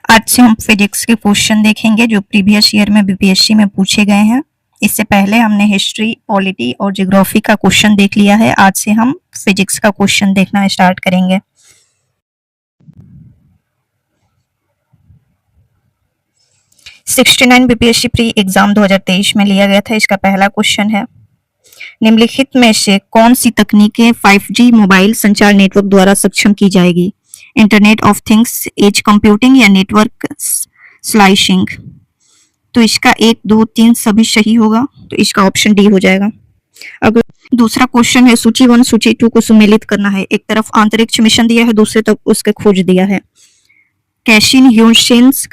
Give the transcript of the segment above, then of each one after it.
आज से हम फिजिक्स के क्वेश्चन देखेंगे जो प्रीवियस ईयर में बीपीएससी में पूछे गए हैं। इससे पहले हमने हिस्ट्री, पॉलिटी और ज्योग्राफी का क्वेश्चन देख लिया है। आज से हम फिजिक्स का क्वेश्चन देखना स्टार्ट करेंगे। (69) बीपीएससी प्री एग्जाम 2023 में लिया गया था। इसका पहला क्वेश्चन है, निम्नलिखित में से कौन सी तकनीकें 5G मोबाइल संचार नेटवर्क द्वारा सक्षम की जाएगी? Internet of things, edge computing या नेटवर्क स्लाइसिंग? तो इसका 1, 2, 3 सभी सही होगा, तो इसका ऑप्शन डी हो जाएगा। अगर दूसरा क्वेश्चन है, सूची 1 सूची 2 को सुमेलित करना है। एक तरफ अंतरिक्ष मिशन दिया है, दूसरे तरफ उसके खोज दिया है। कैसिन ह्यूसेंस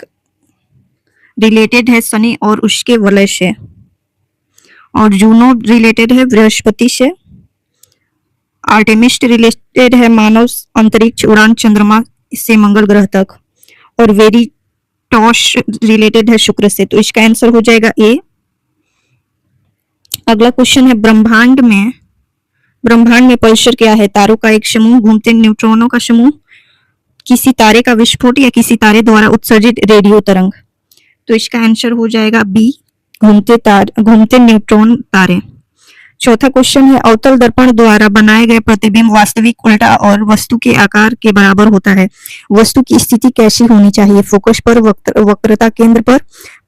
रिलेटेड है शनि और उसके वलय से, और जूनो रिलेटेड है बृहस्पति से। आर्टेमिस रिलेटेड है मानव अंतरिक्ष उड़ान चंद्रमा से मंगल ग्रह तक, और वेरिटॉस रिलेटेड है शुक्र से। तो इसका आंसर हो जाएगा ए। अगला क्वेश्चन है, ब्रह्मांड में परिसर क्या है? तारों का एक समूह, घूमते न्यूट्रॉनों का समूह, किसी तारे का विस्फोट या किसी तारे द्वारा उत्सर्जित रेडियो तरंग? तो इसका आंसर हो जाएगा बी, घूमते न्यूट्रॉन तारे। चौथा क्वेश्चन है, अवतल दर्पण द्वारा बनाए गए प्रतिबिंब वास्तविक, उल्टा और वस्तु के आकार के बराबर होता है। वस्तु की स्थिति कैसी होनी चाहिए? फोकस पर, वक्रता केंद्र पर,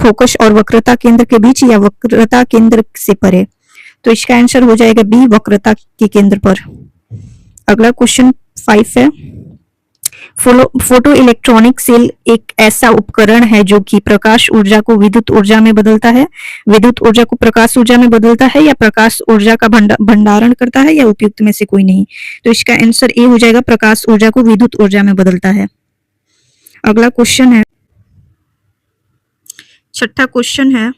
फोकस और वक्रता केंद्र के बीच, या वक्रता केंद्र से परे? तो इसका आंसर हो जाएगा बी, वक्रता के केंद्र पर। अगला क्वेश्चन 5 है, फोटो इलेक्ट्रॉनिक सेल एक ऐसा उपकरण है जो कि प्रकाश ऊर्जा को विद्युत ऊर्जा में बदलता है, विद्युत ऊर्जा को प्रकाश ऊर्जा में बदलता है, या प्रकाश ऊर्जा का भंडारण करता है, या उपयुक्त में से कोई नहीं? तो इसका आंसर ए हो जाएगा, प्रकाश ऊर्जा को विद्युत ऊर्जा में बदलता है। अगला क्वेश्चन है, छठा क्वेश्चन है,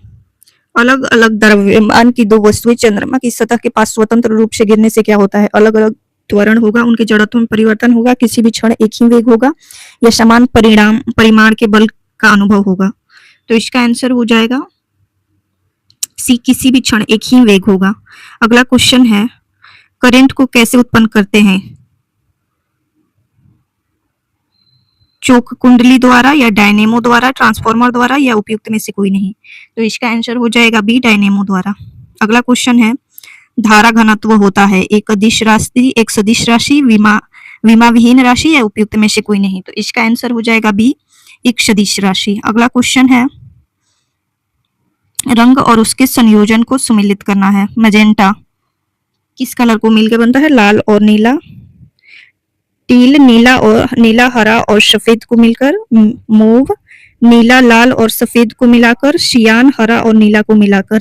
अलग अलग द्रव्यमान की दो वस्तुएं चंद्रमा की सतह के पास स्वतंत्र रूप से गिरने से क्या होता है? अलग अलग त्वरण होगा, उनके जड़त्व में परिवर्तन होगा, किसी भी क्षण एक ही वेग होगा, या समान परिमाण के बल का अनुभव होगा? तो इसका आंसर हो जाएगा सी, किसी भी क्षण एक ही वेग होगा। अगला क्वेश्चन है, करंट को कैसे उत्पन्न करते हैं? चोक कुंडली द्वारा, या डायनेमो द्वारा, ट्रांसफार्मर द्वारा, या उपयुक्त में से कोई नहीं? तो इसका आंसर हो जाएगा बी, डायनेमो द्वारा। अगला क्वेश्चन है, धारा घनत्व होता है एक अदिश राशि, एक सदिश राशि, विमा विहीन राशि, या उपयुक्त में से कोई नहीं? तो इसका आंसर हो जाएगा बी, एक सदिश राशि। अगला क्वेश्चन है, रंग और उसके संयोजन को सुमेलित करना है। मैजेंटा किस कलर को मिलकर बनता है? लाल और नीला। टील नीला, हरा और सफेद को मिलकर मूव। नीला, लाल और सफेद को मिलाकर सियान, हरा और नीला को मिलाकर।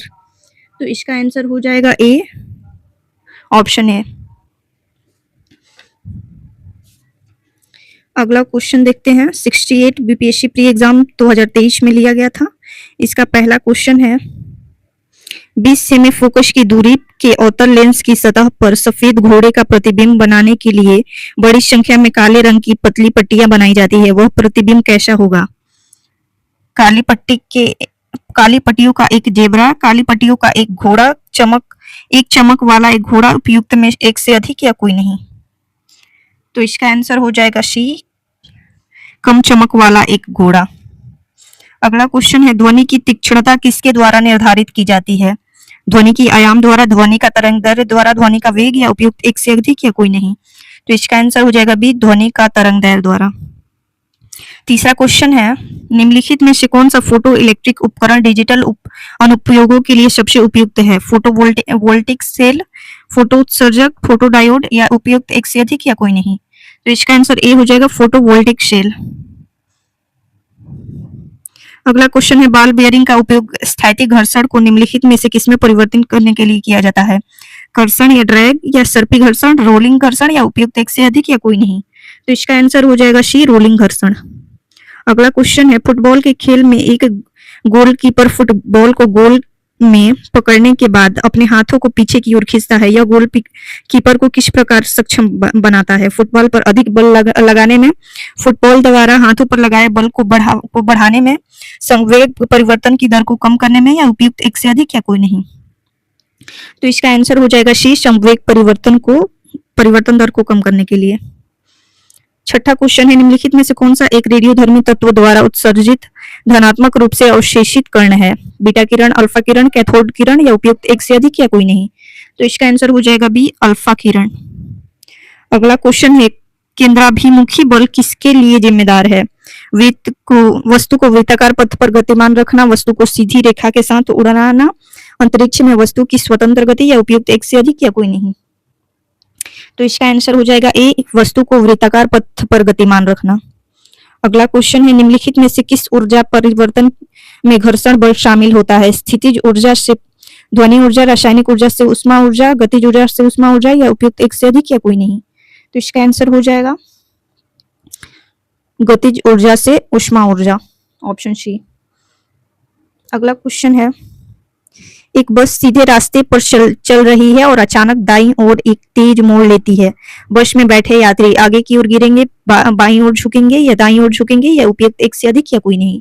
तो इसका आंसर हो जाएगा ए, ऑप्शन ए। अगला क्वेश्चन देखते हैं, 68 बीपीएससी प्री एग्जाम 2023 में लिया गया था। इसका पहला क्वेश्चन है, 20 सेमी फोकस की दूरी के अवतल लेंस की सतह पर सफेद घोड़े का प्रतिबिंब बनाने के लिए बड़ी संख्या में काले रंग की पतली पट्टियां बनाई जाती है। वह प्रतिबिंब कैसा होगा? काली पट्टियों का एक जेब्रा, काली पट्टियों का एक घोड़ा, चमक वाला एक घोड़ा, उपयुक्त में एक से अधिक, या कोई नहीं? तो इसका आंसर हो जाएगा सी, कम चमक वाला एक घोड़ा। अगला क्वेश्चन है, ध्वनि की तीक्ष्णता किसके द्वारा निर्धारित की जाती है? ध्वनि की आयाम द्वारा, ध्वनि का तरंगदैर्घ्य द्वारा, ध्वनि का वेग, या उपयुक्त एक से अधिक, या कोई नहीं? तो इसका आंसर हो जाएगा बी, ध्वनि का तरंगदैर्घ्य द्वारा। तीसरा क्वेश्चन है, निम्नलिखित में से कौन सा फोटो इलेक्ट्रिक उपकरण डिजिटल अनुप्रयोगों के लिए सबसे उपयुक्त है? फोटोवोल्टिक सेल, फोटो उत्सर्जक, फोटो डायोड, या उपयुक्त एक से अधिक, या कोई नहीं? तो इसका आंसर ए हो जाएगा, फोटोवोल्टिक सेल। अगला क्वेश्चन है, बॉल बेयरिंग का उपयोग स्थैतिक घर्षण को निम्नलिखित में से किसमें परिवर्तित करने के लिए किया जाता है? कर्षण, या ड्रैग, या सर्पी घर्षण, रोलिंग घर्षण, या उपयुक्त एक से अधिक, या कोई नहीं? तो इसका आंसर हो जाएगा सी, रोलिंग घर्षण। अगला क्वेश्चन है, फुटबॉल के खेल में एक गोलकीपर फुटबॉल को गोल में पकड़ने के बाद अपने हाथों को पीछे की ओर खींचता है। यह गोल कीपर को किस प्रकार सक्षम बनाता है? फुटबॉल पर अधिक बल लगाने में, फुटबॉल द्वारा हाथों पर लगाए बल को बढ़ाने में, संवेग परिवर्तन की दर को कम करने में, या उपयुक्त एक से अधिक, या कोई नहीं? तो इसका आंसर हो जाएगा सी, संवेग परिवर्तन दर को कम करने के लिए। छठा क्वेश्चन है, निम्नलिखित में से कौन सा एक रेडियोधर्मी तत्व द्वारा उत्सर्जित धनात्मक रूप से अवशेषित कण है? बीटा किरण, अल्फा किरण, कैथोड किरण या उपयुक्त एक से अधिक या कोई नहीं? तो इसका आंसर हो जाएगा बी, अल्फा किरण। अगला क्वेश्चन है, केंद्राभिमुखी बल किसके लिए जिम्मेदार है? वस्तु को वृत्ताकार पथ पर गतिमान रखना, वस्तु को सीधी रेखा के साथ उड़ाना, अंतरिक्ष में वस्तु की स्वतंत्र गति या उपयुक्त एक से अधिक या कोई नहीं? तो इसका आंसर हो जाएगा ए, वस्तु को वृत्ताकार पथ पर गतिमान रखना। अगला क्वेश्चन है, निम्नलिखित में से किस ऊर्जा परिवर्तन में घर्षण बल शामिल होता है? स्थितिज ऊर्जा से ध्वनि ऊर्जा, रासायनिक ऊर्जा से उष्मा ऊर्जा, गतिज ऊर्जा से उष्मा ऊर्जा या उपयुक्त एक से अधिक या कोई नहीं? तो इसका आंसर हो जाएगा गतिज ऊर्जा से उष्मा ऊर्जा, ऑप्शन सी। अगला क्वेश्चन है, एक बस सीधे रास्ते पर चल रही है और अचानक दाईं ओर एक तेज मोड़ लेती है। बस में बैठे यात्री आगे की ओर गिरेंगे, बाईं ओर झुकेंगे या दाईं ओर झुकेंगे या उपयुक्त एक से अधिक या कोई नहीं?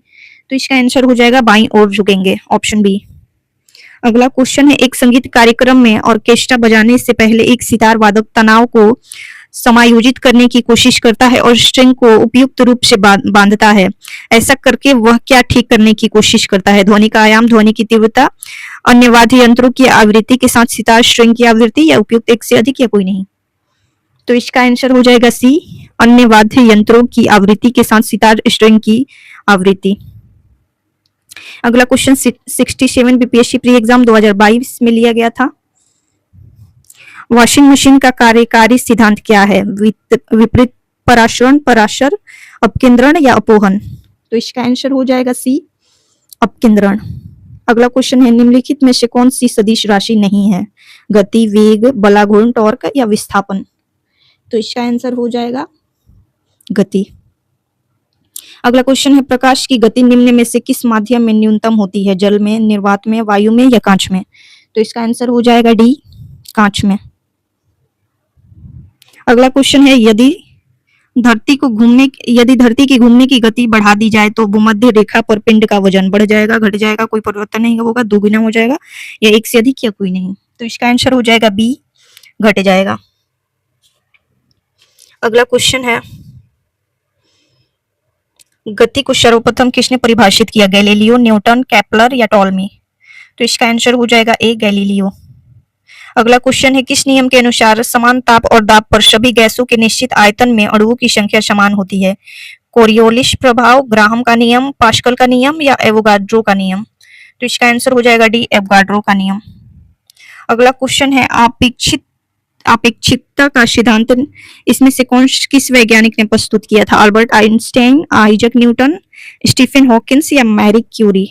तो इसका आंसर हो जाएगा बाईं ओर झुकेंगे, ऑप्शन बी। अगला क्वेश्चन है, एक संगीत कार्यक्रम में ऑर्केस्ट्रा बजाने से पहले एक सितार वादक तनाव को समायोजित करने की कोशिश करता है और स्ट्रिंग को उपयुक्त रूप से बांधता है। ऐसा करके वह क्या ठीक करने की कोशिश करता है? ध्वनि का आयाम, ध्वनि की तीव्रता, अन्य वाद्य यंत्रों की आवृत्ति के साथ सितार स्ट्रिंग की आवृत्ति या उपयुक्त एक से अधिक या कोई नहीं? तो इसका आंसर हो जाएगा सी, अन्य वाद्य यंत्रों की आवृत्ति के साथ सितार स्ट्रिंग की आवृत्ति। अगला क्वेश्चन 67 बीपीएससी प्री एग्जाम 2022 में लिया गया था। वॉशिंग मशीन का कार्यकारी सिद्धांत क्या है? विपरीत पराशरण, पराशर, अपकेंद्रण या अपोहन? तो इसका आंसर हो जाएगा सी, अपकेंद्रण। अगला क्वेश्चन है, निम्नलिखित में से कौन सी सदिश राशि नहीं है? गति, वेग, बलाघूर्ण, टॉर्क या विस्थापन? तो इसका आंसर हो जाएगा गति। अगला क्वेश्चन है, प्रकाश की गति निम्न में से किस माध्यम में न्यूनतम होती है? जल में, निर्वात में, वायु में या कांच में? तो इसका आंसर हो जाएगा डी, कांच में। अगला क्वेश्चन है, यदि धरती की घूमने की गति बढ़ा दी जाए तो भूमध्य रेखा पर पिंड का वजन बढ़ जाएगा, घट जाएगा, कोई परिवर्तन नहीं होगा, दोगुना हो जाएगा या एक से अधिक या कोई नहीं? तो इसका आंसर हो जाएगा बी, घट जाएगा। अगला क्वेश्चन है, गति को सर्वप्रथम किसने परिभाषित किया? गैलीलियो, न्यूटन, केपलर या टॉलमी? तो इसका आंसर हो जाएगा ए, गैलीलियो। अगला क्वेश्चन है, किस नियम के अनुसार समान ताप और दाब पर सभी गैसों के निश्चित आयतन में अणुओं की संख्या समान होती है? कोरियोलिस प्रभाव, ग्राहम का नियम, पास्कल का नियम या एवोगाड्रो का नियम? तो इसका आंसर हो जाएगा डी, एवोगाड्रो का नियम। अगला क्वेश्चन है, अपेक्षितता का सिद्धांत इसमें से किस वैज्ञानिक ने प्रस्तुत किया था? Albert Einstein, Isaac Newton, Stephen Hawkins या मैरी क्यूरी?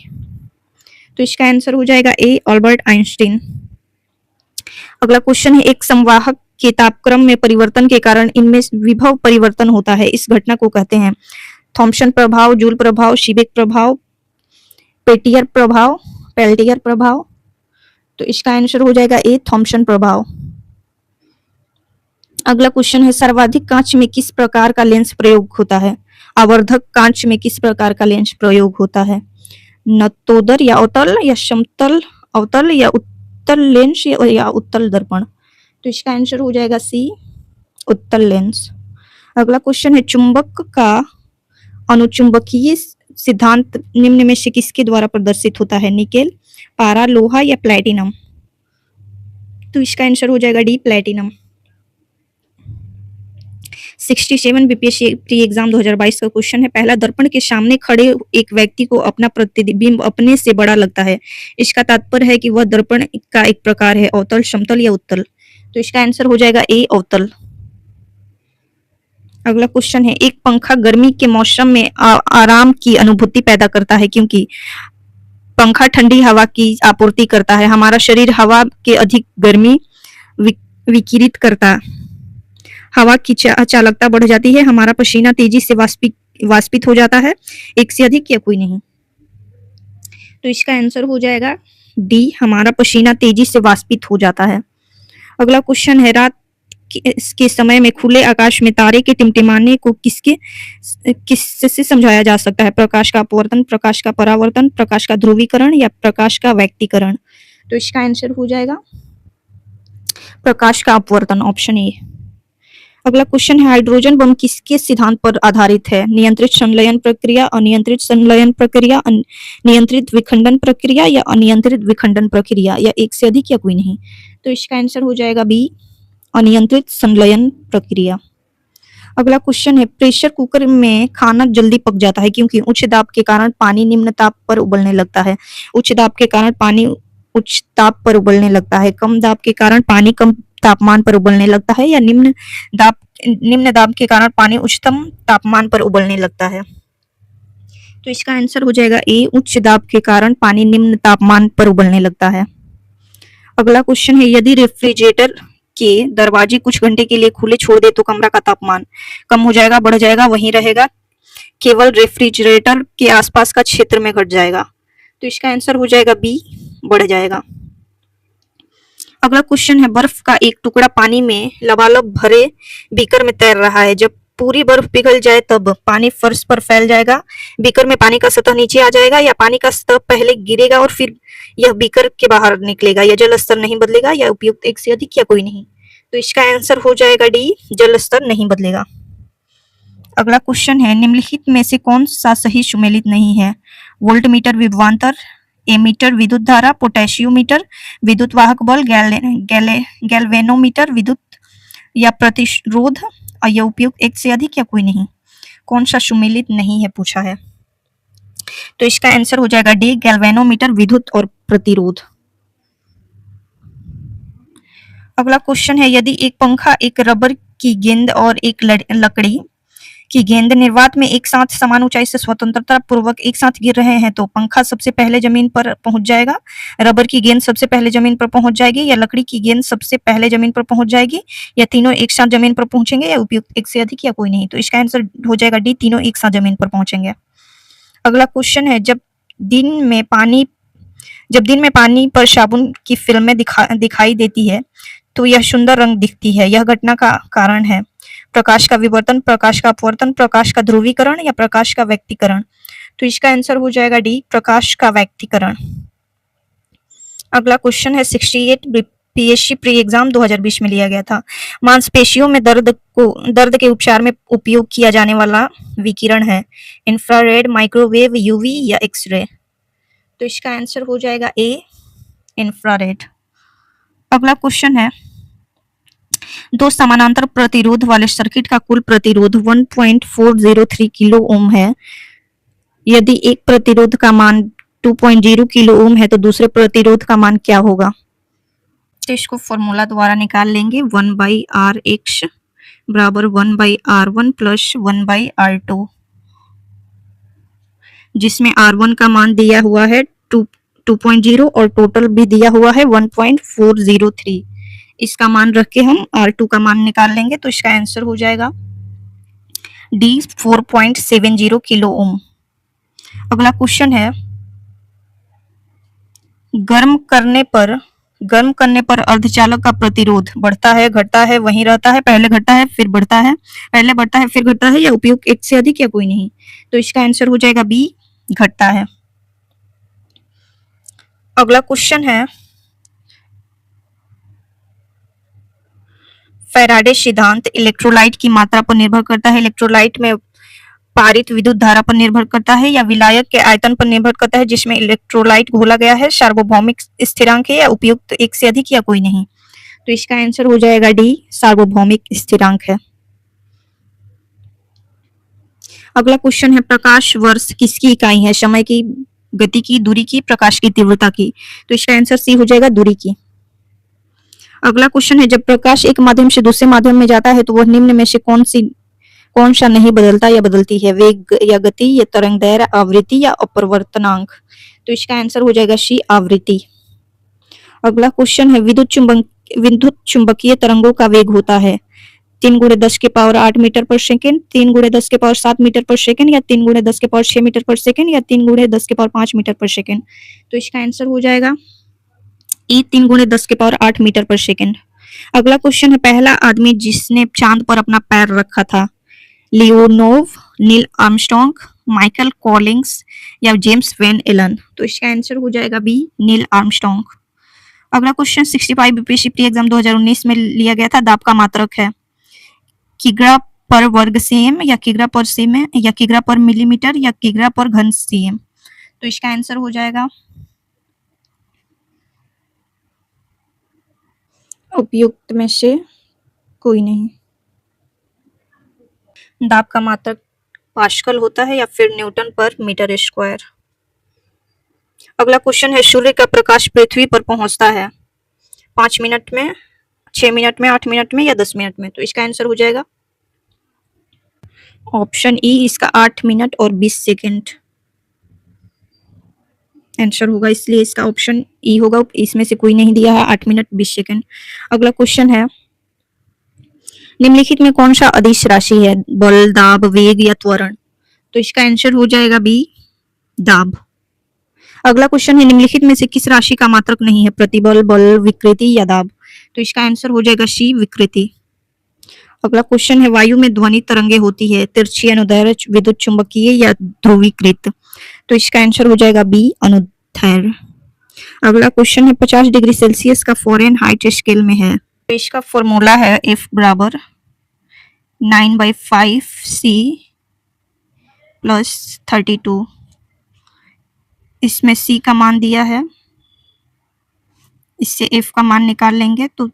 तो इसका आंसर हो जाएगा ए, अल्बर्ट आइंस्टाइन। अगला क्वेश्चन है, एक संवाहक के तापक्रम में परिवर्तन के कारण इनमें विभव परिवर्तन होता है, इस घटना को कहते हैं? थॉम्सन प्रभाव, जूल प्रभाव, सीबेक प्रभाव, पेल्टियर प्रभाव? तो इसका आंसर हो जाएगा ए, थॉम्सन प्रभाव। अगला क्वेश्चन है, सर्वाधिक कांच में किस प्रकार का लेंस प्रयोग होता है? आवर्धक कांच में किस प्रकार का लेंस प्रयोग होता है? नतोदर या अवतल या समतल अवतल या उत्तल लेंस या उत्तल दर्पण? तो इसका आंसर हो जाएगा सी, उत्तल लेंस। अगला क्वेश्चन है, चुंबक का अनुचुंबकीय सिद्धांत निम्न में से किसके द्वारा प्रदर्शित होता है? निकेल, पारा, लोहा या प्लैटिनम? तो इसका आंसर हो जाएगा D, platinum. 67 BPSC pre exam 2022 का क्वेश्चन है, पहला दर्पण के सामने खड़े एक व्यक्ति को अपना प्रतिबिंब अपने से बड़ा लगता है, इसका तात्पर्य है कि वह दर्पण का एक प्रकार है, अवतल, समतल या उत्तल? तो इसका आंसर हो जाएगा ए, अवतल। अगला क्वेश्चन है, एक पंखा गर्मी के मौसम में आराम की अनुभूति पैदा करता है क्योंकि पंखा ठंडी हवा की आपूर्ति करता है, हमारा शरीर हवा के अधिक गर्मी विकिरित करता है, हवा की चालकता बढ़ जाती है, हमारा पसीना तेजी से वाष्पित हो जाता है, एक से अधिक या कोई नहीं? तो इसका आंसर हो जाएगा डी, हमारा पसीना तेजी से वाष्पित हो जाता है। अगला क्वेश्चन है, रात के समय में खुले आकाश में तारे के टिमटिमाने को किससे समझाया जा सकता है? प्रकाश का अपवर्तन, प्रकाश का परावर्तन, प्रकाश का ध्रुवीकरण या प्रकाश का व्यक्तीकरण? तो इसका आंसर हो जाएगा प्रकाश का अपवर्तन, ऑप्शन ए। अगला क्वेश्चन है हाइड्रोजन बम किसके सिद्धांत पर आधारित है? नियंत्रित संलयन प्रक्रिया, अनियंत्रित संलयन प्रक्रिया, नियंत्रित विखंडन प्रक्रिया या अनियंत्रित विखंडन प्रक्रिया, या एक से अधिक या कोई नहीं। तो इसका आंसर हो जाएगा बी, अनियंत्रित संलयन प्रक्रिया। अगला क्वेश्चन है प्रेशर कुकर में खाना जल्दी पक जाता है क्योंकि उच्च दाब के कारण पानी निम्न ताप पर उबलने लगता है। उच्च दाब के कारण पानी उच्च ताप पर उबलने लगता है। कम दाब के कारण पानी कम तापमान पर उबलने लगता है, या निम्न दाब के कारण पानी उच्चतम तापमान पर उबलने लगता है। तो इसका आंसर हो जाएगा ए, उच्च दाब के कारण पानी निम्न तापमान पर उबलने लगता है। अगला क्वेश्चन है यदि रेफ्रिजरेटर के दरवाजे कुछ घंटे के लिए खुले छोड़ दे तो कमरा का तापमान कम हो जाएगा, बढ़ जाएगा, वहीं रहेगा, केवल रेफ्रिजरेटर के आसपास का क्षेत्र में घट जाएगा। तो इसका आंसर हो जाएगा बी, बढ़ जाएगा। अगला क्वेश्चन है बर्फ का एक टुकड़ा पानी में लबालब भरे बीकर में तैर रहा है। जब पूरी बर्फ पिघल जाए तब पानी फर्श पर फैल जाएगा, बीकर में पानी का सतह नीचे आ जाएगा, या पानी का सतह पहले गिरेगा और फिर यह बीकर के बाहर निकलेगा, या जल स्तर नहीं बदलेगा, या उपयुक्त एक से अधिक या कोई नहीं। तो इसका आंसर हो जाएगा डी, जल स्तर नहीं बदलेगा। अगला क्वेश्चन है निम्नलिखित में से कौन सा सही सुमेलित नहीं है? वोल्टमीटर विभवांतर, एमीटर विद्युत धारा, पोटेशियोमीटर विद्युत वाहक बल, गैल्वेनोमीटर विद्युत या प्रतिरोध, या उपयुक्त एक से अधिक या कोई नहीं। कौन सा सुमेलित नहीं है पूछा है। तो इसका आंसर हो जाएगा डी, गैल्वेनोमीटर विद्युत और प्रतिरोध। अगला क्वेश्चन है यदि एक पंखा एक रबर की गेंद और एक लकड़ी की गेंद निर्वात में एक साथ समान ऊंचाई से स्वतंत्रता पूर्वक एक साथ गिर रहे हैं तो पंखा सबसे पहले जमीन पर पहुंच जाएगा, रबर की गेंद सबसे पहले जमीन पर पहुंच जाएगी, या लकड़ी की गेंद सबसे पहले जमीन पर पहुंच जाएगी, या तीनों एक साथ जमीन पर पहुंचेंगे, या उपयुक्त एक से अधिक या कोई नहीं। तो इसका आंसर हो जाएगा डी, तीनों एक साथ जमीन पर पहुंचेंगे। अगला क्वेश्चन है जब दिन में पानी पर साबुन की फिल्में दिखाई देती है तो यह सुंदर रंग दिखती है, यह घटना का कारण है प्रकाश का विवर्तन, प्रकाश का अपवर्तन, प्रकाश का ध्रुवीकरण, या प्रकाश का व्यक्तीकरण। तो इसका आंसर हो जाएगा डी, प्रकाश का व्यक्तीकरण। अगला क्वेश्चन है 68 बीपीएससी प्री एग्जाम 2020 में लिया गया था। मांसपेशियों में दर्द के उपचार में उपयोग किया जाने वाला विकिरण है इंफ्रारेड, माइक्रोवेव, यूवी या एक्सरे। तो इसका आंसर हो जाएगा ए, इंफ्रारेड। अगला क्वेश्चन है दो समानांतर प्रतिरोध वाले सर्किट का कुल प्रतिरोध 1.403 किलो ओम है। यदि एक प्रतिरोध का मान 2.0 किलो ओम है तो दूसरे प्रतिरोध का मान क्या होगा? तो इसको फॉर्मूला द्वारा निकाल लेंगे। 1/Rx बराबर 1/R1 प्लस 1/R2, जिसमें R1 का मान दिया हुआ है 2.0 और टोटल भी दिया हुआ है 1.403। इसका मान रख के हम R2 का मान निकाल लेंगे। तो इसका आंसर हो जाएगा डी, 4.70 किलो ओम। अगला क्वेश्चन है गर्म करने पर अर्धचालक का प्रतिरोध बढ़ता है, घटता है, वहीं रहता है, पहले घटता है फिर बढ़ता है, पहले बढ़ता है फिर घटता है, या उपयुक्त एक से अधिक या कोई नहीं। तो इसका आंसर हो जाएगा बी, घटता है। अगला क्वेश्चन है फैराडे सिद्धांत इलेक्ट्रोलाइट की मात्रा पर निर्भर करता है, इलेक्ट्रोलाइट में पारित विद्युत धारा पर निर्भर करता है, या विलायक के आयतन पर निर्भर करता है जिसमें इलेक्ट्रोलाइट घोला गया है, सार्वभौमिक स्थिरांक है, या उपयुक्त एक से अधिक या कोई नहीं। तो इसका आंसर हो जाएगा डी, सार्वभौमिक स्थिरांक है। अगला क्वेश्चन है प्रकाश वर्ष किसकी इकाई है? समय की, गति की, दूरी की, प्रकाश की तीव्रता की। तो इसका आंसर सी हो जाएगा, दूरी की। अगला क्वेश्चन है जब प्रकाश एक माध्यम से दूसरे माध्यम में जाता है तो वह निम्न में से कौन सा नहीं बदलता या बदलती है? वेग या गति, या तरंग दैर्घ्य, आवृत्ति या अपवर्तनांक। तो इसका आंसर हो जाएगा सी, आवृत्ति। अगला क्वेश्चन है विद्युत चुंबकीय तरंगों का वेग होता है 3 × 10 के पावर 8 मीटर पर सेकेंड, 3 × 10 के पावर 7 मीटर पर सेकेंड, या 3 × 10 के पावर 6 मीटर पर सेकेंड, या 3 × 10 के पावर 5 मीटर पर सेकेंड। तो इसका आंसर हो जाएगा ई, 3 × 10 के पावर 8 मीटर पर सेकेंड। अगला क्वेश्चन है पहला आदमी जिसने चांद पर अपना पैर रखा था Leonov, Neil Armstrong, Michael Collins, या जेम्स वेन एलन। तो इसका आंसर हो जाएगा बी, नील आर्मस्ट्रॉन्ग। अगला क्वेश्चन 65 बीपीएससी प्री एग्जाम 2019 में लिया गया था, दाब का मात्रक है किग्रा पर वर्ग सेम या किग्रा पर सेम है या किग्रा पर मिलीमीटर या किग्रा पर घन सेम। तो इसका आंसर हो जाएगा उपयुक्त में से कोई नहीं। दाब का मात्रक पास्कल होता है या फिर न्यूटन पर मीटर स्क्वायर। अगला क्वेश्चन है सूर्य का प्रकाश पृथ्वी पर पहुंचता है 5 मिनट में, 6 मिनट में, 8 मिनट में या 10 मिनट में। तो इसका आंसर हो जाएगा ऑप्शन ई, इसका 8 मिनट और 20 सेकेंड आंसर होगा, इसलिए इसका ऑप्शन ई होगा। इसमें से कोई नहीं दिया है 8 मिनट 20 सेकेंड। अगला क्वेश्चन है निम्नलिखित में कौन सा अदिश राशि है, बल, दाब, वेग या त्वरण। तो इसका आंसर हो जाएगा बी, दाब। अगला क्वेश्चन है निम्नलिखित में से किस राशि का मात्रक नहीं है, प्रतिबल, बल, विकृति या दाब। तो इसका आंसर हो जाएगा सी, विकृति। अगला क्वेश्चन है वायु में ध्वनि तरंगे होती है तिरछी, अनुदैर्घ्य, विद्युत चुंबकीय या ध्रुवीकृत। तो इसका आंसर हो जाएगा बी, अनुदैर्घ्य। अगला क्वेश्चन है 50 डिग्री सेल्सियस का फ़ारेनहाइट स्केल में है। तो इसका फॉर्मूला है F बराबर 9/5C प्लस 32। इसमें C का मान दिया है, इससे F का मान निकाल लेंगे तो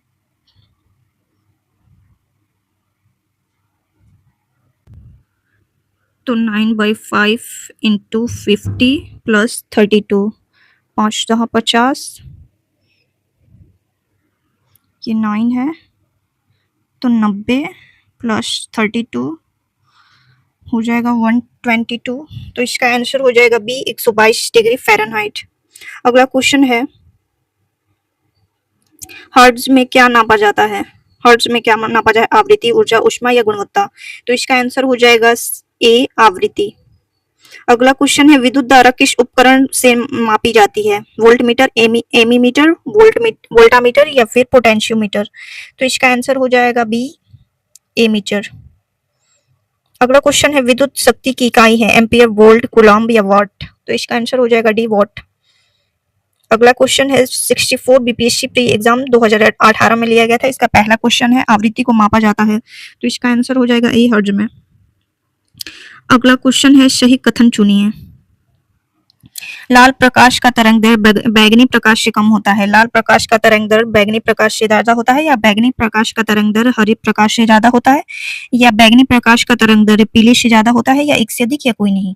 9/5 इंटू 50 प्लस 32, 5 दहा 50, ये 9 है, तो 90 प्लस 32 हो जाएगा 122। तो इसका आंसर हो जाएगा बी, 122 डिग्री फ़ारेनहाइट। अगला क्वेश्चन है हर्ट्ज में क्या नापा जाता है, हर्ट्ज में क्या नापा जाए, आवृत्ति, ऊर्जा, ऊष्मा या गुणवत्ता। तो इसका आंसर हो जाएगा ए, आवृत्ति। अगला क्वेश्चन है विद्युत धारा किस उपकरण से मापी जाती है, वोल्टमीटर, एमीमीटर, वोल्टामीटर या फिर पोटेंशियोमीटर। तो इसका आंसर हो जाएगा बी, एमीटर। अगला क्वेश्चन है विद्युत शक्ति की इकाई है एम्पियर, वोल्ट, कूलम्ब या वाट। तो इसका आंसर हो जाएगा डी, वाट। अगला क्वेश्चन है 64 बीपीएससी प्री एग्जाम 2018 में लिया गया था। इसका पहला क्वेश्चन है आवृत्ति को मापा जाता है। तो इसका आंसर हो जाएगा ए, हर्ट्ज में। अगला क्वेश्चन है सही कथन चुनिए। लाल प्रकाश का तरंग दैर्घ्य बैंगनी प्रकाश से कम होता है, लाल प्रकाश का तरंग दैर्घ्य बैंगनी प्रकाश से ज्यादा होता है, या बैंगनी प्रकाश का तरंग दैर्घ्य हरे प्रकाश से ज्यादा होता है, या बैंगनी प्रकाश का तरंग दैर्घ्य पीले से ज्यादा होता है, या एक से अधिक या कोई नहीं।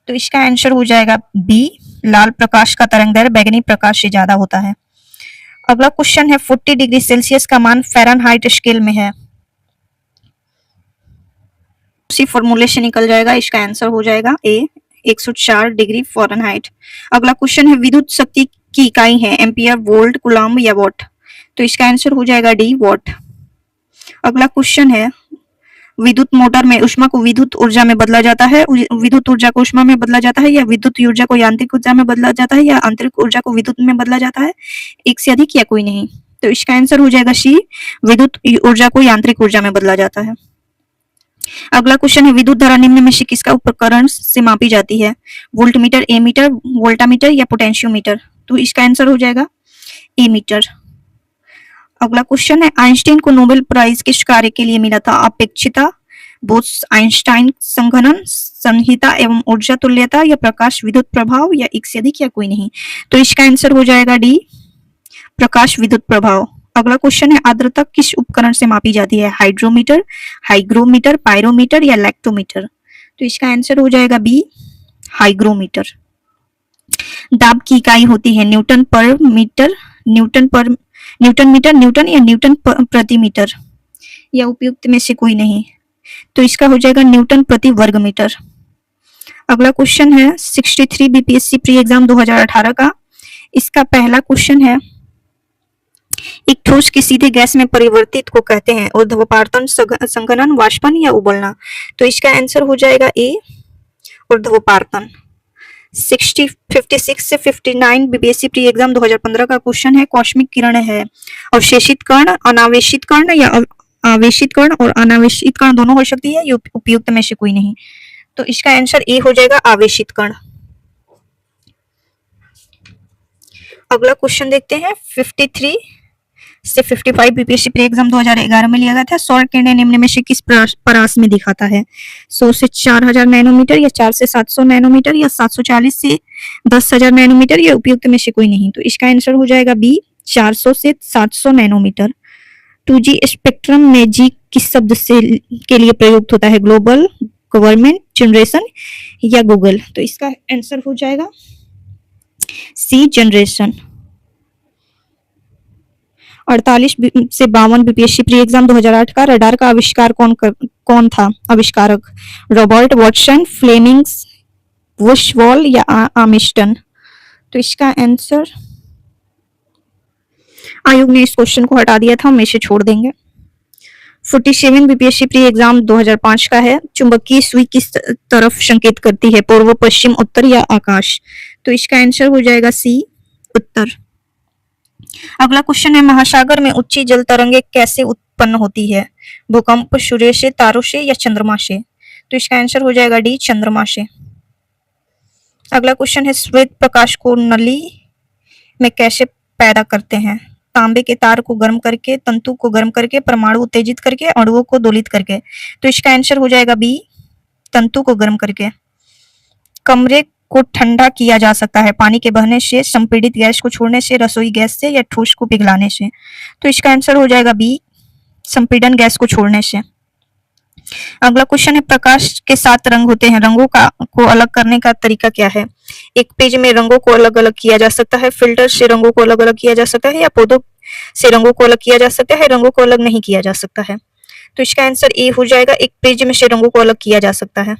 तो इसका आंसर हो जाएगा बी, लाल प्रकाश का तरंग दैर्घ्य बैंगनी प्रकाश से ज्यादा होता है। अगला क्वेश्चन है 40 डिग्री सेल्सियस का मान फ़ारेनहाइट स्केल में है, उसी फॉर्मूले से निकल जाएगा। इसका आंसर हो जाएगा ए, 104 डिग्री फ़ारेनहाइट। अगला क्वेश्चन है विद्युत शक्ति की इकाई है एम्पियर, वोल्ट, कूलम्ब या वाट। तो इसका आंसर हो जाएगा डी, वाट। अगला क्वेश्चन है विद्युत मोटर में ऊष्मा को विद्युत ऊर्जा में बदला जाता है, विद्युत ऊर्जा को ऊष्मा में बदला जाता है, या विद्युत ऊर्जा को यांत्रिक ऊर्जा में बदला जाता है, या आंतरिक ऊर्जा को विद्युत में बदला जाता है, एक से अधिक या कोई नहीं। तो इसका आंसर हो जाएगा सी, विद्युत ऊर्जा को यांत्रिक ऊर्जा में बदला जाता है। अगला क्वेश्चन है विद्युत धारा निम्न में से किसका उपकरण से मापी जाती है, वोल्टमीटर, एमीटर, वोल्टामीटर या पोटेंशियोमीटर। तो इसका आंसर हो जाएगा एमीटर। अगला क्वेश्चन है आइंस्टाइन को नोबेल प्राइज किस कार्य के लिए मिला था, अपेक्षिता, बोस-आइंस्टाइन संघनन, संहिता एवं ऊर्जा तुल्यता, या प्रकाश विद्युत प्रभाव, या एक से अधिक या कोई नहीं। तो इसका आंसर हो जाएगा डी, प्रकाश विद्युत प्रभाव। अगला क्वेश्चन है आर्द्रता किस उपकरण से मापी जाती है, हाइड्रोमीटर, हाइग्रोमीटर, पायरोमीटर या लैक्टोमीटर। तो इसका आंसर हो जाएगा बी, हाइग्रोमीटर। दाब की इकाई होती है न्यूटन पर मीटर, न्यूटन मीटर, न्यूटन या न्यूटन प्रति मीटर, या उपयुक्त में से कोई नहीं। तो इसका हो जाएगा न्यूटन प्रति वर्ग मीटर। अगला क्वेश्चन है 63 बीपीएससी प्री एग्जाम 2018 का। इसका पहला क्वेश्चन है एक ठोस के सीधे गैस में परिवर्तित को कहते हैं ऊर्ध्वपातन, संघनन, वाष्पन या उबलना। तो इसका आंसर हो जाएगा ए, ऊर्ध्वपातन। 56 से 59 बीपीएससी प्री एग्जाम 2015 का क्वेश्चन है कॉस्मिक किरण है अवशेषित कण, अनावेशित कण, या आवेशित कण और अनावेशित कण दोनों हो सकती है, ये उपयुक्त में से कोई नहीं। तो इसका आंसर ए हो जाएगा, आवेशित कण। अगला क्वेश्चन देखते हैं 53 से 55 बीपीएससी प्री एग्जाम 2011 में लिया गया था। सौर किरणें निम्न में से किस परास में दिखाता है? 100 से 4000 नैनोमीटर, या 4 से 700 नैनोमीटर, या 740 से 10000 नैनोमीटर, या उपयुक्त में से कोई नहीं। तो इसका आंसर हो जाएगा बी, 400 से 700 नैनोमीटर। 2G स्पेक्ट्रम में जी किस शब्द से के लिए प्रयुक्त होता है? ग्लोबल, गवर्नमेंट, जनरेशन या गूगल। तो इसका आंसर हो जाएगा सी, जनरेशन। 48 से 52 बीपीएससी प्री एग्जाम 2008 का रडार का आविष्कार कौन था? आविष्कारक रॉबर्ट वॉटसन, फ्लेमिंग्स, वुशवॉल या आर्मस्ट्रांग। तो इसका आंसर, आयोग ने इस क्वेश्चन को हटा दिया था, हम इसे छोड़ देंगे। 47 बीपीएससी प्री एग्जाम 2005 का है। चुंबकीय सुई किस तरफ संकेत करती है? पूर्व, पश्चिम, उत्तर या आकाश। तो इसका आंसर हो जाएगा सी, उत्तर। अगला क्वेश्चन है, महासागर में ऊंची जल तरंगे कैसे उत्पन्न होती है? भूकंप, सूर्य से, तारों से या चंद्रमा से। तो इसका आंसर हो जाएगा डी, चंद्रमा से। अगला क्वेश्चन है, श्वेत प्रकाश को नली में कैसे पैदा करते हैं? तांबे के तार को गर्म करके, तंतु को गर्म करके, परमाणु उत्तेजित करके, अणुओं को दोलित करके। तो इसका आंसर हो जाएगा बी, तंतु को गर्म करके। कमरे को ठंडा किया जा सकता है पानी के बहने से, संपीड़ित गैस को छोड़ने से, रसोई गैस से या ठोस को पिघलाने से। तो इसका आंसर हो जाएगा बी, संपीड़न गैस को छोड़ने से। अगला क्वेश्चन है, प्रकाश के 7 रंग होते हैं, रंगों को अलग करने का तरीका क्या है? एक पेज में रंगों को अलग अलग किया जा सकता है, फिल्टर से रंगों को अलग अलग किया जा सकता है, या पौधों से रंगों को अलग किया जा सकता है, रंगों को अलग नहीं किया जा सकता है। तो इसका आंसर ए हो जाएगा, एक पेज में से रंगों को अलग किया जा सकता है।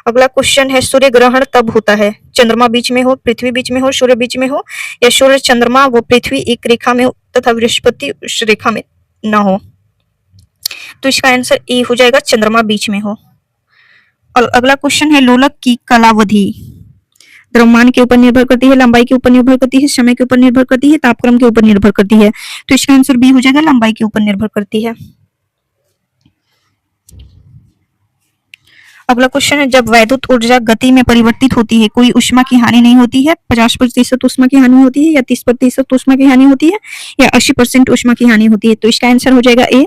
अगला क्वेश्चन है, सूर्य ग्रहण तब होता है? चंद्रमा बीच में हो, पृथ्वी बीच में हो, सूर्य बीच में हो, या सूर्य, चंद्रमा व पृथ्वी एक रेखा में हो तथा बृहस्पति उस रेखा में न हो। तो इसका आंसर ए हो जाएगा, चंद्रमा बीच में हो। और अगला क्वेश्चन है, लोलक की कालावधि द्रव्यमान के ऊपर निर्भर करती है, लंबाई के ऊपर निर्भर करती है, समय के ऊपर निर्भर करती है, तापक्रम के ऊपर निर्भर करती है। तो इसका आंसर बी हो जाएगा, लंबाई के ऊपर निर्भर करती है। अगला क्वेश्चन है, जब वैद्युत ऊर्जा गति में परिवर्तित होती है कोई ऊष्मा की हानि नहीं होती है? 50% ऊष्मा की हानि होती है, या 30% ऊष्मा की हानि होती है, या 80% ऊष्मा की हानि होती है। तो इसका आंसर हो जाएगा ए,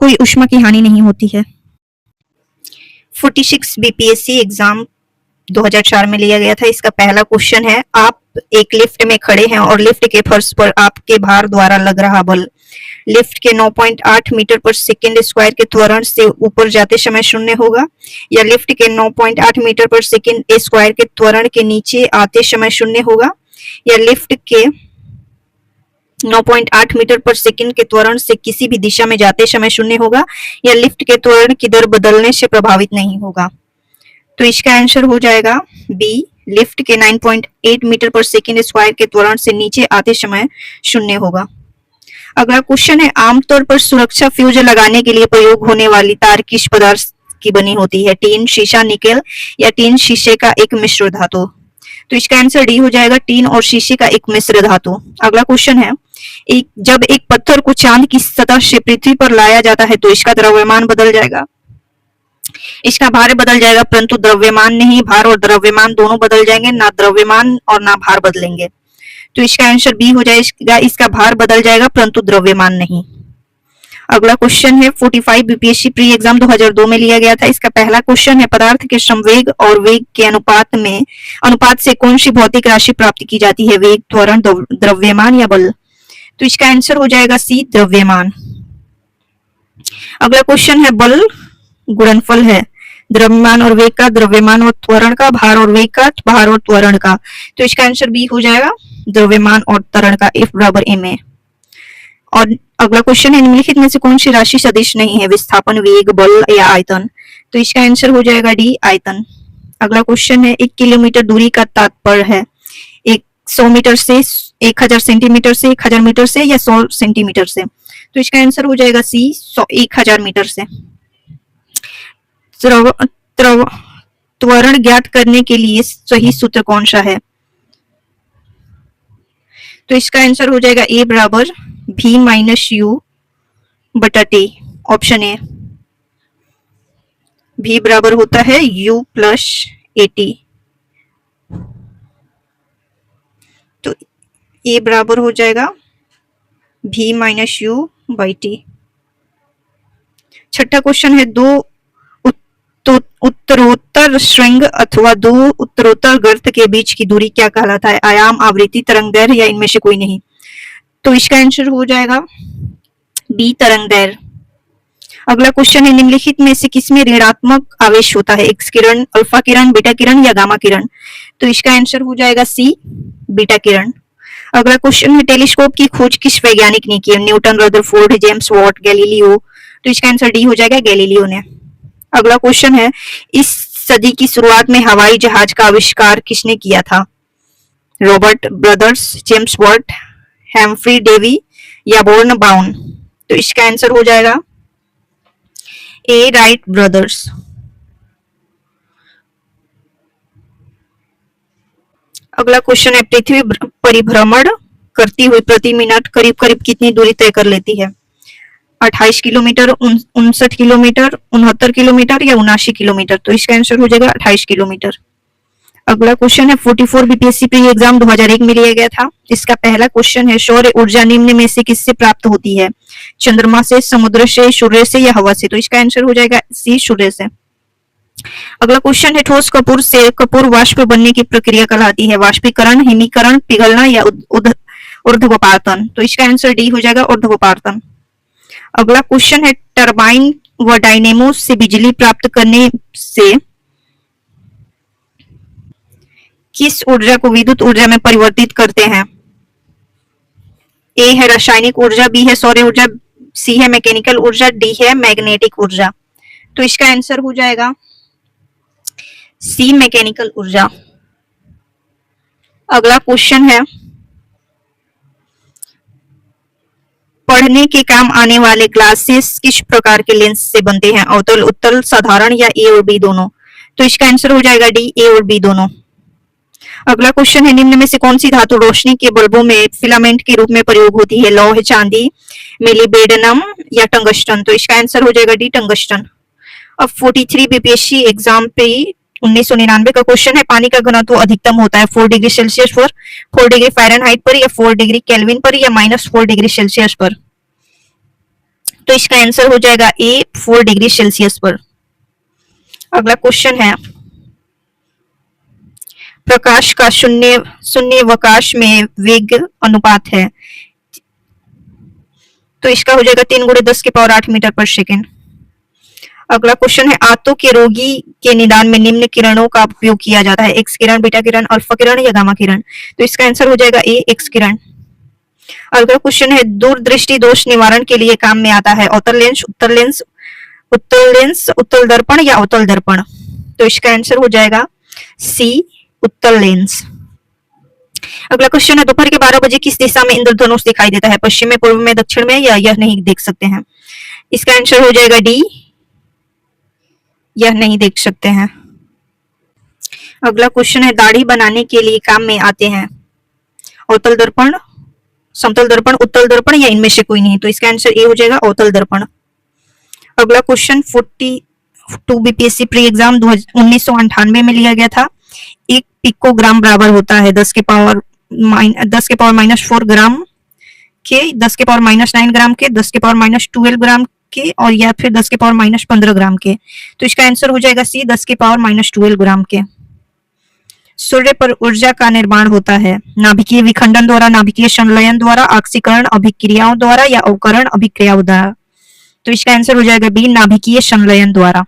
कोई ऊष्मा की हानि नहीं होती है। 46 बीपीएससी एग्जाम 2004 में लिया गया था। इसका पहला क्वेश्चन है, आप एक लिफ्ट में खड़े हैं और लिफ्ट के फर्श पर आपके भार द्वारा लग रहा बल लिफ्ट के 9.8 मीटर पर सेकेंड स्क्वायर के त्वरण से ऊपर जाते समय शून्य होगा, या लिफ्ट के 9.8 मीटर पर सेकेंड स्क्वायर के त्वरण के नीचे आते समय शून्य होगा, या लिफ्ट के 9.8 मीटर पर सेकंड के त्वरण से किसी भी दिशा में जाते समय शून्य होगा, या लिफ्ट के त्वरण की दर बदलने से प्रभावित नहीं होगा। तो इसका आंसर हो जाएगा बी, लिफ्ट के 9.8 मीटर पर सेकंड स्क्वायर के त्वरण से नीचे आते समय शून्य होगा। अगला क्वेश्चन है, आमतौर पर सुरक्षा फ्यूज लगाने के लिए प्रयोग होने वाली तार किस पदार्थ की बनी होती है? टीन, शीशा, निकेल, या टीन शीशे का एक मिश्र धातु। तो इसका आंसर डी हो जाएगा, टीन और शीशे का एक मिश्र धातु। अगला क्वेश्चन है, जब एक पत्थर को चांद की सतह से पृथ्वी पर लाया जाता है तो इसका द्रव्यमान बदल जाएगा, इसका भार बदल जाएगा, परंतु द्रव्यमान नहीं। भार और द्रव्यमान दोनों बदल जाएंगे, ना द्रव्यमान और ना भार बदलेंगे। तो इसका आंसर बी हो जाएगा, इसका भार बदल जाएगा परंतु द्रव्यमान नहीं। अगला क्वेश्चन है, 45 बीपीएससी प्री एग्जाम 2002 में लिया गया था। इसका पहला क्वेश्चन है, पदार्थ के संवेग और वेग के अनुपात से कौन सी भौतिक राशि प्राप्त की जाती है? वेग, त्वरण, द्रव्यमान या बल। तो इसका आंसर हो जाएगा सी, द्रव्यमान। अगला क्वेश्चन है, बल गुणनफल है द्रव्यमान और वेग का, द्रव्यमान और त्वरण का, भार और वेग का, भार और त्वरण का। तो इसका आंसर बी हो जाएगा, द्रव्यमान और त्वरण का, F बराबर ma। और अगला क्वेश्चन है, निम्नलिखित में से कौन सी राशि सदिश नहीं है? विस्थापन, वेग, बल या आयतन। तो इसका आंसर हो जाएगा डी, आयतन। अगला क्वेश्चन है, 1 किलोमीटर दूरी का तात्पर्य है 100 मीटर से, 1000 सेंटीमीटर से, 1000 मीटर से, या 100 सेंटीमीटर से। तो इसका आंसर हो जाएगा सी, 1000 मीटर से। त्वरण ज्ञात करने के लिए सही सूत्र कौन सा है? तो इसका आंसर हो जाएगा ए बराबर v माइनस यू बटा टी। ऑप्शन ए, v बराबर होता है u प्लस ए टी। तो ए बराबर हो जाएगा v minus you by T. छठा क्वेश्चन है दो उत्तरोत्तर श्रृंग अथवा दो उत्तरोत्तर गर्त के बीच की दूरी क्या कहलाता है? आयाम, आवृत्ति, तरंग दैर्घ्य या इनमें से कोई नहीं? तो इसका आंसर हो जाएगा बी तरंग दैर्घ्य। अगला क्वेश्चन है निम्नलिखित में से किसमें ऋणात्मक आवेश होता है? एक्स किरण, अल्फा किरण, बीटा किरण या गामा किरण? तो इसका आंसर हो जाएगा सी बीटा किरण। अगला क्वेश्चन है टेलीस्कोप की खोज किस वैज्ञानिक ने की? Newton, Rutherford, James Watt, Galileo? तो इसका आंसर डी हो जाएगा गैलीलियो ने। अगला क्वेश्चन है इस सदी की शुरुआत में हवाई जहाज का आविष्कार किसने किया था? Robert brothers, James Watt, Humphry Davy या बोर्न बाउन? तो इसका आंसर हो जाएगा ए राइट ब्रदर्स। अगला क्वेश्चन है पृथ्वी परिभ्रमण करती हुई प्रति मिनट करीब करीब कितनी दूरी तय कर लेती है? 28 किलोमीटर, 59 किलोमीटर, 69 किलोमीटर या 79 किलोमीटर? तो इसका आंसर हो जाएगा 28 किलोमीटर। अगला क्वेश्चन है 44 बीपीएससी प्री एग्जाम 2001 में लिया गया था। इसका पहला क्वेश्चन है सौर ऊर्जा निम्न में से किससे प्राप्त होती है? चंद्रमा से, समुद्र से, सूर्य से या हवा से? तो इसका आंसर हो जाएगा सी सूर्य से। अगला क्वेश्चन है ठोस कपूर से कपूर वाष्प बनने की प्रक्रिया कहलाती है? वाष्पीकरण, हिमीकरण, पिघलना या ऊर्ध्वपातन? तो इसका आंसर डी हो जाएगा ऊर्ध्वपातन। अगला क्वेश्चन है टरबाइन व डायनेमो से बिजली प्राप्त करने से किस ऊर्जा को विद्युत ऊर्जा में परिवर्तित करते हैं? ए है रासायनिक ऊर्जा, बी है सौर ऊर्जा, सी है मैकेनिकल ऊर्जा, डी है मैग्नेटिक ऊर्जा? तो इसका आंसर हो जाएगा सी मैकेनिकल ऊर्जा। अगला क्वेश्चन है पढ़ने के काम आने वाले ग्लासेस किस प्रकार के लेंस से बनते हैं? अवतल, उत्तल, साधारण या ए और बी दोनों? तो इसका आंसर हो जाएगा डी ए और बी दोनों। अगला क्वेश्चन है निम्न में से कौन सी धातु रोशनी के बल्बों में फिलामेंट के रूप में प्रयोग होती है? लौह, चांदी, मिलिबेडनम या टंगस्टन? तो इसका आंसर हो जाएगा डी टंगस्टन। अब 43 बीपीएससी एग्जाम पे 1999 का क्वेश्चन है पानी का घनत्व अधिकतम होता है 4 डिग्री सेल्सियस पर, 4 डिग्री फ़ारेनहाइट पर या 4 डिग्री केल्विन पर या -4 डिग्री सेल्सियस पर? तो इसका आंसर हो जाएगा ए 4 डिग्री सेल्सियस पर। अगला क्वेश्चन है प्रकाश का शून्यावकाश में वेग अनुपात है? तो इसका हो जाएगा 3 × 10⁸ मीटर पर सेकेंड। अगला क्वेश्चन है आंतों के रोगी के निदान में निम्न किरणों का उपयोग किया जाता है? एक्स किरण, बीटा किरण, अल्फा किरण या गामा किरण? तो इसका आंसर हो जाएगा ए एक्स किरण। अगला क्वेश्चन है दूरदृष्टि दोष निवारण के लिए काम में आता है? अवतल लेंस, उत्तल लेंस, उत्तल दर्पण या अवतल दर्पण? तो इसका आंसर हो जाएगा सी उत्तल लेंस। अगला क्वेश्चन है दोपहर के 12 बजे किस दिशा में इंद्रधनुष दिखाई देता है? पश्चिम में, पूर्व में, दक्षिण में या यह नहीं देख सकते हैं? इसका आंसर हो जाएगा डी यह नहीं देख सकते हैं। अगला क्वेश्चन है दाढ़ी बनाने के लिए काम में आते हैं? अवतल दर्पण, समतल दर्पण, उत्तल दर्पण या इनमें से कोई नहीं? तो इसका आंसर ए हो जाएगा अवतल दर्पण। अगला क्वेश्चन 42 बीपीएससी प्री एग्जाम 1998 में लिया गया था। एक पिकोग्राम बराबर होता है 10 के पावर -4 ग्राम के, 10 के पावर -9 ग्राम के, 10 के पावर -12 ग्राम के और या फिर 10 के पावर -15 ग्राम के? तो इसका आंसर हो जाएगा सी 10 के पावर -12 ग्राम के। सूर्य पर ऊर्जा का निर्माण होता है नाभिकीय विखंडन द्वारा, नाभिकीय संलयन द्वारा, ऑक्सीकरण अभिक्रियाओं द्वारा या अवकरण अभिक्रियाओं द्वारा? तो इसका आंसर हो जाएगा बी नाभिकीय संलयन द्वारा।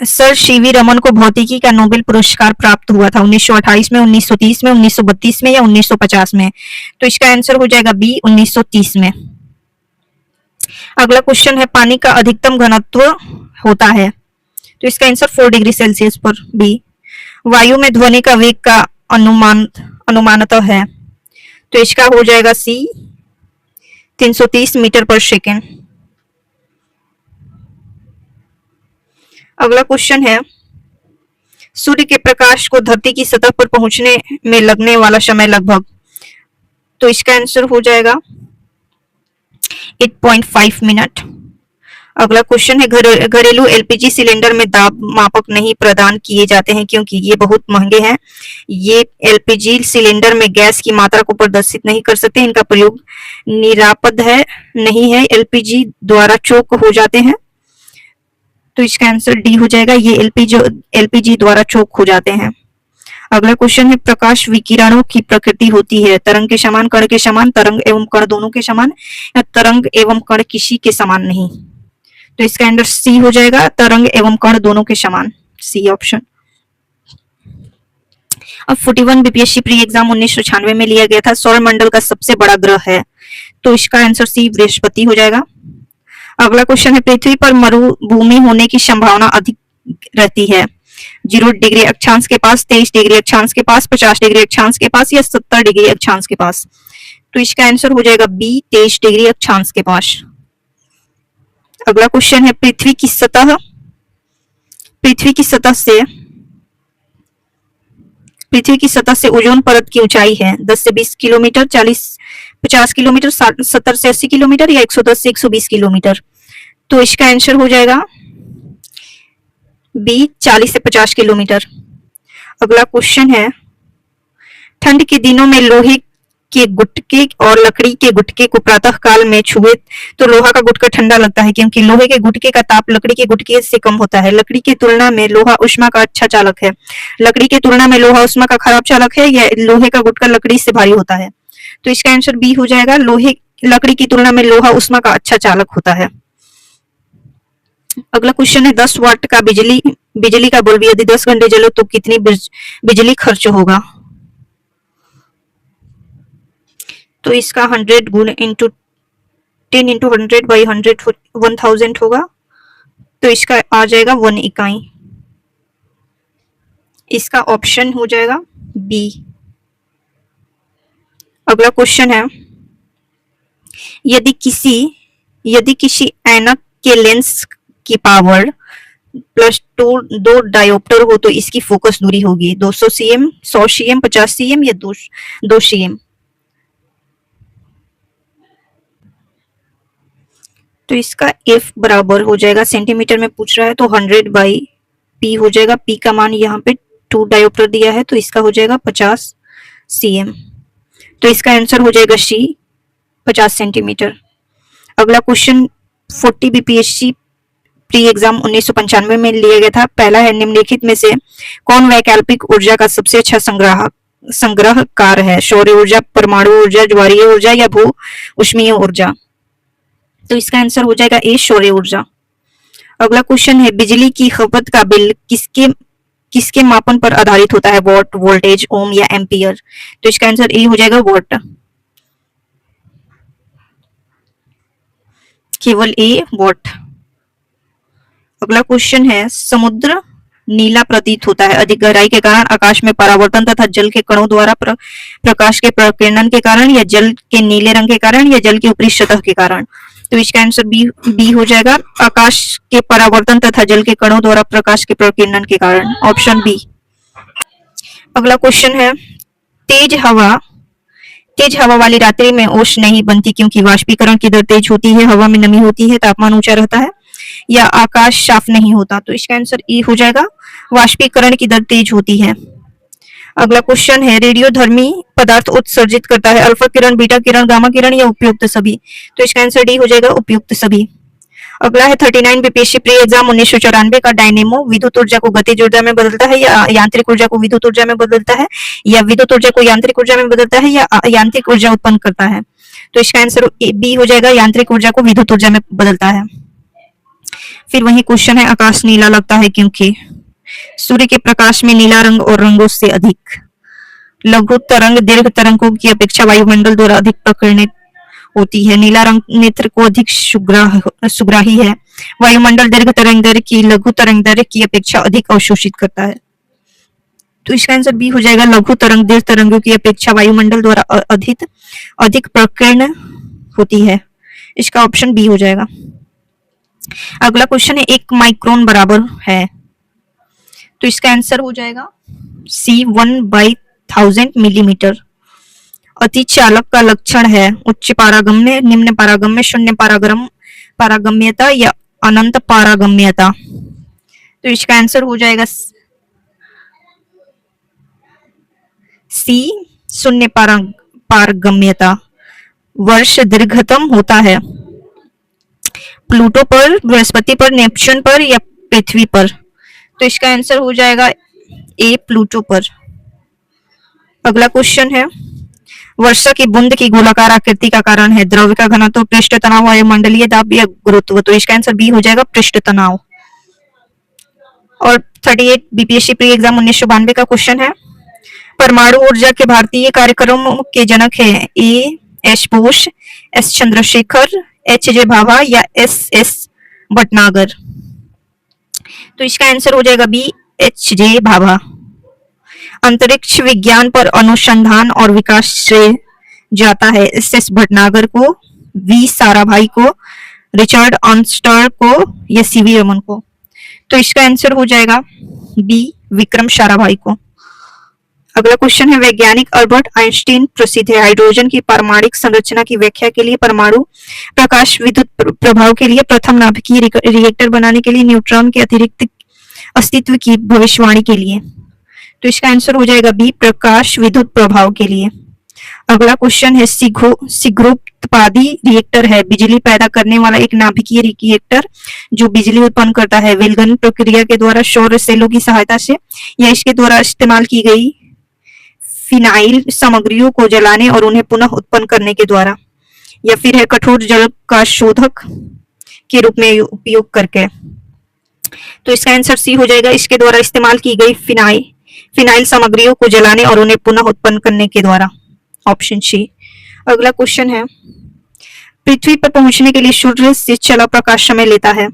सर सीवी रमन को भौतिकी का नोबेल पुरस्कार प्राप्त हुआ था 1928 में, 1930 में, 1932 में या 1950 में? तो इसका आंसर हो जाएगा बी 1930 में। अगला क्वेश्चन है पानी का अधिकतम घनत्व होता है? तो इसका आंसर 4 डिग्री सेल्सियस पर बी। वायु में ध्वनि का वेग का अनुमानतः है? तो इसका हो जाएगा सी 330 मीटर पर सेकेंड। अगला क्वेश्चन है सूर्य के प्रकाश को धरती की सतह पर पहुंचने में लगने वाला समय लगभग? तो इसका आंसर हो जाएगा 8.5 मिनट। अगला क्वेश्चन है घरेलू एलपीजी सिलेंडर में दाब मापक नहीं प्रदान किए जाते हैं क्योंकि ये बहुत महंगे हैं। ये एलपीजी सिलेंडर में गैस की मात्रा को प्रदर्शित नहीं कर सकते, इनका प्रयोग निरापद है नहीं है, एलपीजी द्वारा चोक हो जाते हैं। तो इसका आंसर डी हो जाएगा, ये एलपीजी द्वारा चोक हो जाते हैं। अगला क्वेश्चन है प्रकाश विकिरणों की प्रकृति होती है तरंग के समान, कण के समान, तरंग एवं कण दोनों के समान, या तरंग एवं कण किसी के समान नहीं। तो इसका आंसर सी हो जाएगा, तरंग एवं कण दोनों के समान, सी ऑप्शन। अब 41 बीपीएससी प्री एग्जाम 1996 में लिया गया था, सौर मंडल का सबसे बड़ा ग्रह है, तो इसका आंसर सी बृहस्पति हो जाएगा। अगला क्वेश्चन है पृथ्वी पर मरुभूमि होने की संभावना अधिक रहती है 0 डिग्री अक्षांश के पास, 23 डिग्री अक्षांश के पास, 50 डिग्री अक्षांश के पास, या 70 डिग्री अक्षांश के पास। तो इसका आंसर हो जाएगा बी, 23 डिग्री अक्षांश के पास। अगला क्वेश्चन है पृथ्वी की सतह से ओजोन परत की ऊंचाई है 10 से 20 किलोमीटर, 50 किलोमीटर, 70 से 80 किलोमीटर, या 110 से 120 किलोमीटर। तो इसका आंसर हो जाएगा बी, 40 से 50 किलोमीटर। अगला क्वेश्चन है ठंड के दिनों में लोहे के गुटके और लकड़ी के गुटके को प्रातः काल में छुए तो लोहा का गुटका ठंडा लगता है क्योंकि लोहे के गुटके का ताप लकड़ी के गुटके से कम होता है। लकड़ी की तुलना में लोहा ऊष्मा का अच्छा चालक है, लकड़ी की तुलना में लोहा ऊष्मा का खराब चालक है, या लोहे का गुटका लकड़ी से भारी होता है। तो इसका आंसर बी हो जाएगा, लकड़ी की तुलना में लोहा ऊष्मा का अच्छा चालक होता है। अगला क्वेश्चन है 10 वाट का बिजली का बल्ब यदि 10 घंटे जले तो कितनी बिजली खर्च होगा। तो इसका 100 गुण इंटू 10 इंटू 100 बाई 100 1000 होगा, तो इसका आ जाएगा 1 इकाई। इसका ऑप्शन हो जाएगा बी। अगला क्वेश्चन है यदि किसी ऐनक के लेंस की पावर +2 डायोप्टर हो तो इसकी फोकस दूरी होगी 200 cm, 100 cm, 50 cm, या 2 cm। तो इसका F बराबर हो जाएगा, सेंटीमीटर में पूछ रहा है तो 100 बाई P हो जाएगा। P का मान यहाँ पे 2 डायोप्टर दिया है तो इसका हो जाएगा 50 cm। तो इसका आंसर हो जाएगा C, 50 सेंटीमीटर। अगला क्वेश्चन 40 बीपीएससी प्री एग्जाम 1995 में लिया गया था। पहला है निम्नलिखित में से कौन वैकल्पिक ऊर्जा का सबसे अच्छा संग्रहकार है, सौर ऊर्जा, परमाणु ऊर्जा, ज्वारीय ऊर्जा, या भू ऊष्मीय ऊर्जा। तो इसका आंसर हो जाएगा ए, सौर ऊर्जा। अगला क्वेश्चन है बिजली की खपत का बिल किसके मापन पर आधारित होता है, वॉट, वोल्टेज, ओम, या एम्पियर। तो इसका आंसर ए हो जाएगा वॉट, केवल ए, वॉट। अगला क्वेश्चन है समुद्र नीला प्रतीत होता है अधिक गहराई के कारण, आकाश में परावर्तन तथा जल के कणों द्वारा प्रकाश के प्रकीर्णन के कारण, या जल के नीले रंग के कारण, या जल की ऊपरी सतह के कारण। तो इसका आंसर बी हो जाएगा, आकाश के परावर्तन तथा जल के कणों द्वारा प्रकाश के प्रकीर्णन के कारण, ऑप्शन बी। अगला क्वेश्चन है तेज हवा वाली रात्रि में ओस नहीं बनती क्योंकि वाष्पीकरण की दर तेज होती है, हवा में नमी होती है, तापमान ऊंचा रहता है, या आकाश साफ नहीं होता। तो इसका आंसर ई हो जाएगा, वाष्पीकरण की दर तेज होती है। अगला क्वेश्चन है रेडियोधर्मी पदार्थ उत्सर्जित करता है अल्फा किरण, बीटा किरण, गामा किरण, या उपयुक्त सभी। तो इसका आंसर डी हो जाएगा, उपयुक्त सभी। अगला है 39 बीपीएससी प्री एग्जाम 1994 का डायनेमो विद्युत ऊर्जा को गतिज ऊर्जा में बदलता है, या यांत्रिक ऊर्जा को विद्युत ऊर्जा में बदलता है, या विद्युत ऊर्जा को यांत्रिक ऊर्जा में बदलता है, या यांत्रिक ऊर्जा उत्पन्न करता है। तो इसका आंसर बी हो जाएगा, यांत्रिक ऊर्जा को विद्युत ऊर्जा में बदलता है। फिर वही क्वेश्चन है आकाश नीला लगता है क्योंकि सूर्य के प्रकाश में नीला रंग और रंगों से अधिक लघु तरंग दीर्घ तरंगों की अपेक्षा वायुमंडल द्वारा अधिक प्रकीर्णित होती है। नीला रंग नेत्र को अधिक सुग्राही है, वायुमंडल दीर्घ तरंगदैर्घ्य की लघु तरंगदैर्घ्य की अपेक्षा अधिक अवशोषित करता है। तो इसका आंसर बी हो जाएगा, लघु तरंग दीर्घ तरंगों की अपेक्षा वायुमंडल द्वारा अधिक प्रकीर्ण होती है। इसका ऑप्शन बी हो जाएगा। अगला क्वेश्चन है 1 माइक्रोन बराबर है, तो इसका आंसर हो जाएगा सी, 1/1000 मिलीमीटर। अति चालक का लक्षण है उच्च पारगम्य, निम्न पारगम्य, शून्य पारगम्यता, या अनंत पारगम्यता। तो इसका आंसर हो जाएगा सी, शून्य पारगम्यता। वर्ष दीर्घतम होता है प्लूटो पर, बृहस्पति पर, नेपच्यून पर या पृथ्वी पर। तो इसका आंसर हो जाएगा ए, प्लूटो पर। अगला क्वेश्चन है, वर्षा की बूंद की गोलाकार आकृति का कारण है द्रव्य का घनत्व, पृष्ठ तनाव, वायुमंडलीय दाब या गुरुत्व। तो इसका आंसर बी हो जाएगा पृष्ठ तनाव। और 38 बीपीएससी प्री एग्जाम 1992 का क्वेश्चन है, परमाणु ऊर्जा के भारतीय कार्यक्रम के जनक हैं A, S Bose, S Chandrasekhar, H J Bhabha या एस एस भटनागर। तो इसका आंसर हो जाएगा बी, एच जे भाभा। अंतरिक्ष विज्ञान पर अनुसंधान और विकास श्रेय जाता है एस एस भटनागर को, वी साराभाई को, रिचर्ड अर्नस्ट को या सीवी रमन को। तो इसका आंसर हो जाएगा बी, विक्रम साराभाई को। अगला क्वेश्चन है, वैज्ञानिक अल्बर्ट आइंस्टीन प्रसिद्ध है हाइड्रोजन की पारमाणिक संरचना की व्याख्या के लिए, परमाणु प्रकाश विद्युत प्रभाव के लिए, प्रथम नाभिकीय रिएक्टर बनाने के लिए, न्यूट्रॉन के अतिरिक्त अस्तित्व की भविष्यवाणी के लिए। तो इसका आंसर हो जाएगा बी, प्रकाश विद्युत प्रभाव के लिए। अगला क्वेश्चन है, शीघ्रोत्पादी रिएक्टर है बिजली पैदा करने वाला एक नाभिकीय रिएक्टर जो बिजली उत्पन्न करता है विलगन प्रक्रिया के द्वारा, सौर सेलों की सहायता से या इसके द्वारा इस्तेमाल की गई फिनाइल सामग्रियों को जलाने और उन्हें पुनः उत्पन्न करने के द्वारा, या फिर है कठोर जल का शोधक के रूप में उपयोग करके। तो इसका आंसर सी हो जाएगा, इसके द्वारा इस्तेमाल की गई फिनाइल सामग्रियों को जलाने और उन्हें पुनः उत्पन्न करने के द्वारा, ऑप्शन सी। अगला क्वेश्चन है, पृथ्वी पर पहुंचने के लिए सूर्य से चला प्रकाश समय लेता है।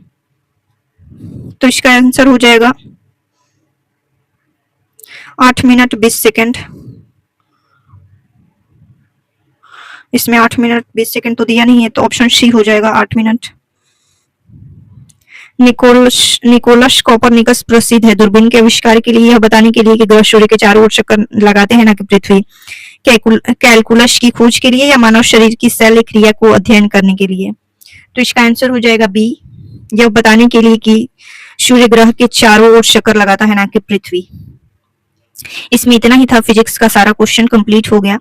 तो इसका आंसर हो जाएगा 8 मिनट 20 सेकेंड। इसमें 8 मिनट 20 सेकेंड तो दिया नहीं है, तो ऑप्शन सी हो जाएगा 8 मिनट। निकोलस कोपरनिकस प्रसिद्ध है दूरबीन के आविष्कार के लिए, यह बताने के लिए कि ग्रह सूर्य के चारों ओर चक्कर लगाते हैं ना कि पृथ्वी, कैलकुलस की खोज के लिए या मानव शरीर की शैल्य क्रिया को अध्ययन करने के लिए। तो इसका आंसर हो जाएगा बी, यह बताने के लिए कि सूर्य ग्रह के चारों ओर चक्कर लगाता है ना कि पृथ्वी। इसमें इतना ही था, फिजिक्स का सारा क्वेश्चन कंप्लीट हो गया।